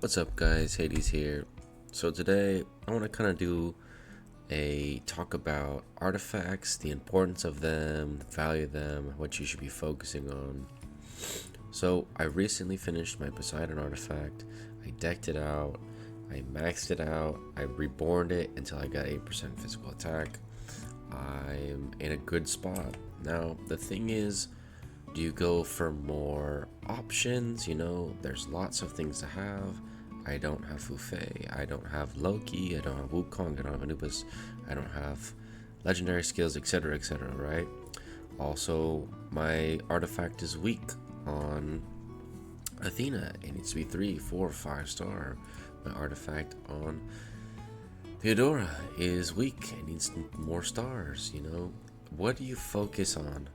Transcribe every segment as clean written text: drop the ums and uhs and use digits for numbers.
What's up guys, Hades here. So today I want to kind of do a talk about artifacts, the importance of them, the value of them, what you should be focusing on. So I recently finished my Poseidon artifact. I decked it out, I maxed it out, I reborned it until I got 8% physical attack. I'm in a good spot. Now the thing is, do you go for more options? You know, there's lots of things to have. I don't have Fufei, I don't have Loki, I don't have Wukong, I don't have Anubis, I don't have legendary skills, etc, etc, right? Also, my artifact is weak on Athena. It needs to be 3, 4, 5 star. My artifact on Theodora is weak. It needs more stars, you know? What do you focus on?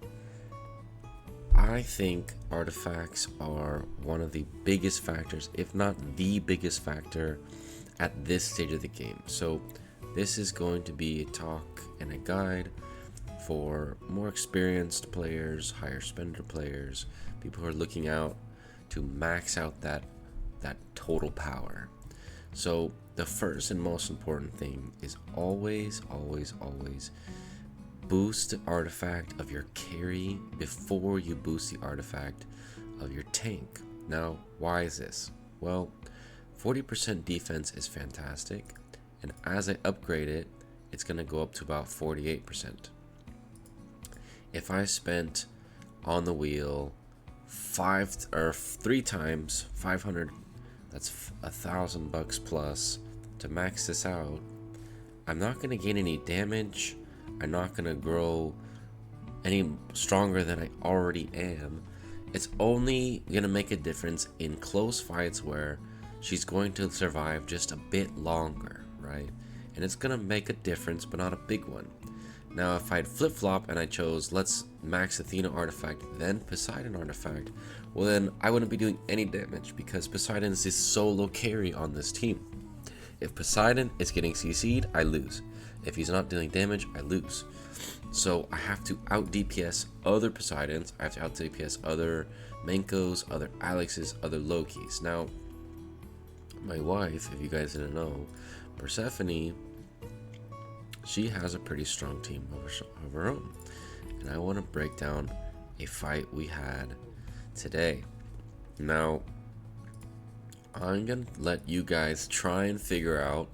I think artifacts are one of the biggest factors, if not the biggest factor, at this stage of the game. So this is going to be a talk and a guide for more experienced players, higher spender players, people who are looking out to max out that total power. So the first and most important thing is always boost the artifact of your carry before you boost the artifact of your tank. Now, why is this? Well, 40% defense is fantastic, and as I upgrade it, it's going to go up to about 48%. If I spent on the wheel 3 times 500, that's $1,000 plus to max this out, I'm not going to gain any damage. I'm not going to grow any stronger than I already am. It's only going to make a difference in close fights where she's going to survive just a bit longer, right? And it's going to make a difference, but not a big one. Now, if I'd flip-flop and I chose, let's max Athena artifact, then Poseidon artifact, well then I wouldn't be doing any damage because Poseidon is this solo carry on this team. If Poseidon is getting CC'd, I lose. If he's not dealing damage, I lose. So I have to out DPS other Poseidons, I have to out DPS other Mankos, other Alexes, other Lokis. Now, my wife, if you guys didn't know, Persephone, she has a pretty strong team of her own. And I want to break down a fight we had today. Now, I'm going to let you guys try and figure out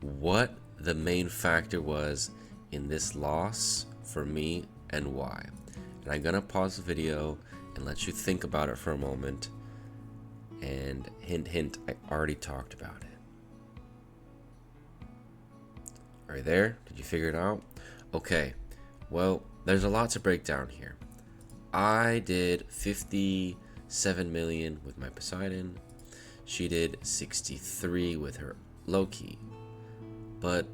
what the main factor was in this loss for me and why. And I'm gonna pause the video and let you think about it for a moment. And hint, hint, I already talked about it. Are you there? Did you figure it out? Okay, well, there's a lot to break down here. I did 57 million with my Poseidon. She did 63 with her Loki. But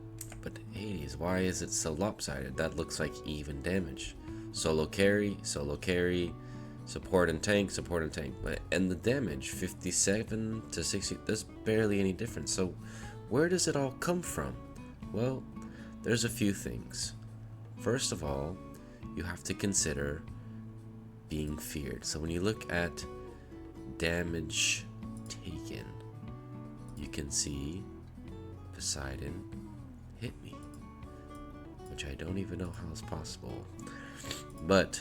Hades, why is it so lopsided? That looks like even damage. Solo carry, support and tank, and the damage 57 to 60. There's barely any difference. So where does it all come from? Well, there's a few things. First of all, you have to consider being feared. So when you look at damage taken, you can see Poseidon hit me, which I don't even know how it's possible. But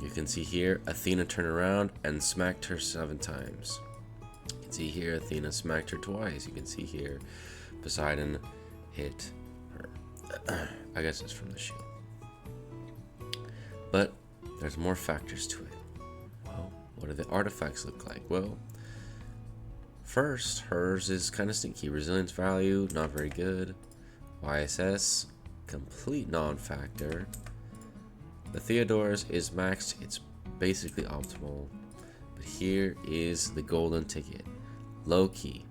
you can see here Athena turned around and smacked her 7 times. You can see here Athena smacked her twice. You can see here Poseidon hit her. I guess it's from the shield. But there's more factors to it. Well, what do the artifacts look like? Well, first, hers is kind of stinky. Resilience value, not very good. YSS, complete non-factor. The Theodora's is maxed. It's basically optimal. But here is the golden ticket. Loki,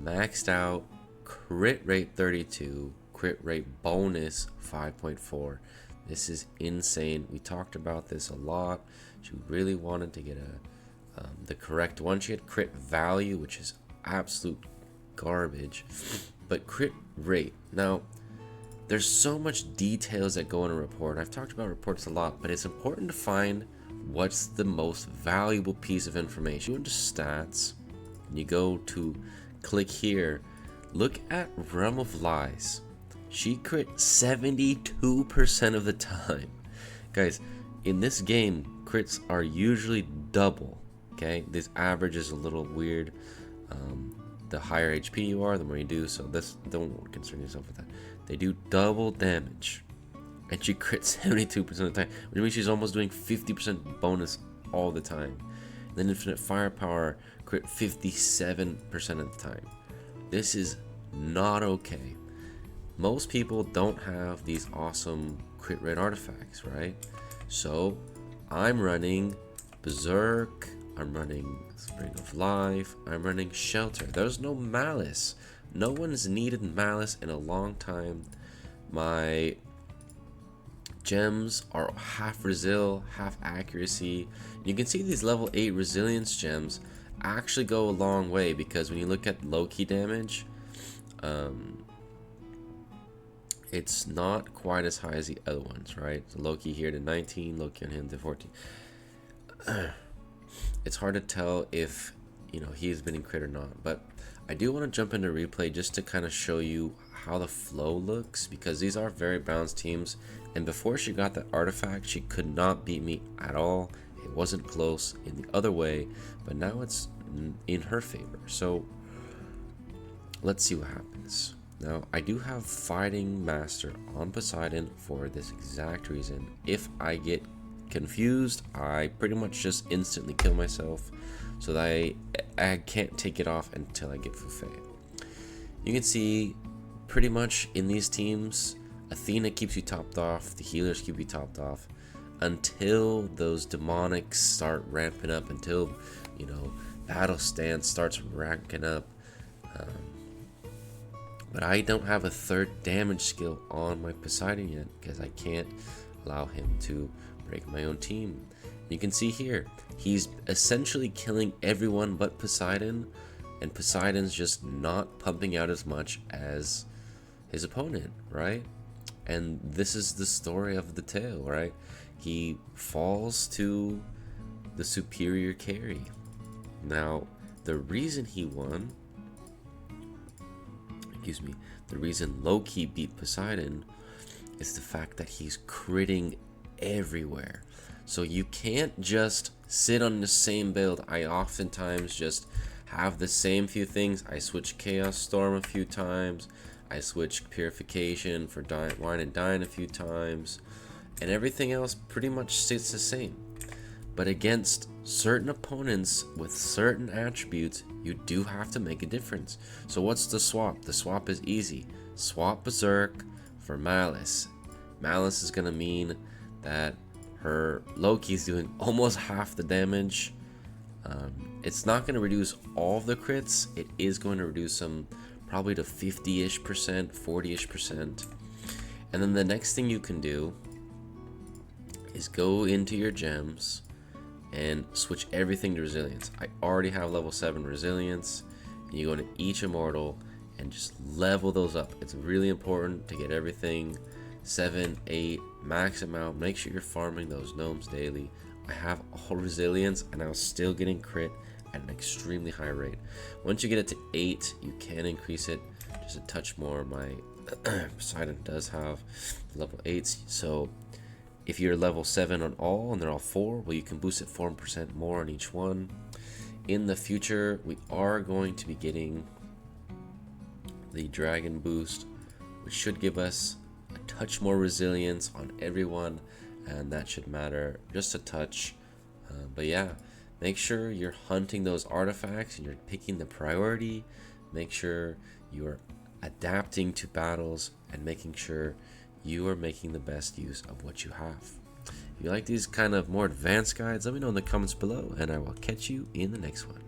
maxed out. Crit rate 32. Crit rate bonus 5.4. This is insane. We talked about this a lot. She really wanted to get the correct one. She had crit value, which is absolute garbage, but crit rate. Now, there's so much details that go in a report. I've talked about reports a lot, but it's important to find what's the most valuable piece of information. Go into stats, and you go to click here, look at Realm of Lies. She crit 72% of the time. Guys, in this game, crits are usually double. Okay, this average is a little weird. The higher HP you are, the more you do. So don't concern yourself with that. They do double damage, and she crits 72% of the time, which means she's almost doing 50% bonus all the time. And then Infinite Firepower crit 57% of the time. This is not okay. Most people don't have these awesome crit rate artifacts, right? So I'm running Berserk, I'm running Spring of Life, I'm running Shelter. There's no Malice. No one's needed Malice in a long time. My gems are half Resil, half Accuracy. You can see these level 8 Resilience gems actually go a long way, because when you look at low-key damage, it's not quite as high as the other ones, right? So Loki here to 19, Loki on him to 14. It's hard to tell if, you know, he's been in crit or not, but I do want to jump into replay just to kind of show you how the flow looks, because these are very balanced teams, and before she got that artifact, she could not beat me at all. It wasn't close in the other way, but now it's in her favor. So let's see what happens. Now, I do have Fighting Master on Poseidon for this exact reason. If I get confused, I pretty much just instantly kill myself, so that I can't take it off until I get Fufei. You can see pretty much in these teams, Athena keeps you topped off, the healers keep you topped off, until those demonics start ramping up, until, you know, battle stance starts ranking up. But I don't have a third damage skill on my Poseidon yet, because I can't allow him to break my own team. You can see here, he's essentially killing everyone but Poseidon, and Poseidon's just not pumping out as much as his opponent, right? And this is the story of the tale, right? He falls to the superior carry. Now, the reason he won, the reason Loki beat Poseidon is the fact that he's critting everywhere. So you can't just sit on the same build. I oftentimes just have the same few things. I switch Chaos Storm a few times. I switch Purification for Wine and Dine a few times. And everything else pretty much sits the same. But against certain opponents with certain attributes, you do have to make a difference. So what's the swap? The swap is easy. Swap Berserk for Malice. Malice is going to mean that her Loki's doing almost half the damage. It's not going to reduce all of the crits. It is going to reduce them probably to 50-ish percent, 40-ish percent. And then the next thing you can do is go into your gems and switch everything to Resilience. I already have level 7 Resilience. And you go into each Immortal and just level those up. It's really important to get everything 7, 8, max them out. Make sure you're farming those gnomes daily. I have all Resilience, and I was still getting crit at an extremely high rate. Once you get it to 8, you can increase it just a touch more. My Poseidon does have level 8s, so if you're level 7 on all and they're all 4, well, you can boost it 4% more on each one. In the future, we are going to be getting the Dragon Boost, which should give us a touch more resilience on everyone, and that should matter just a touch. But yeah, make sure you're hunting those artifacts and you're picking the priority. Make sure you're adapting to battles and making sure you are making the best use of what you have. If you like these kind of more advanced guides, let me know in the comments below, and I will catch you in the next one.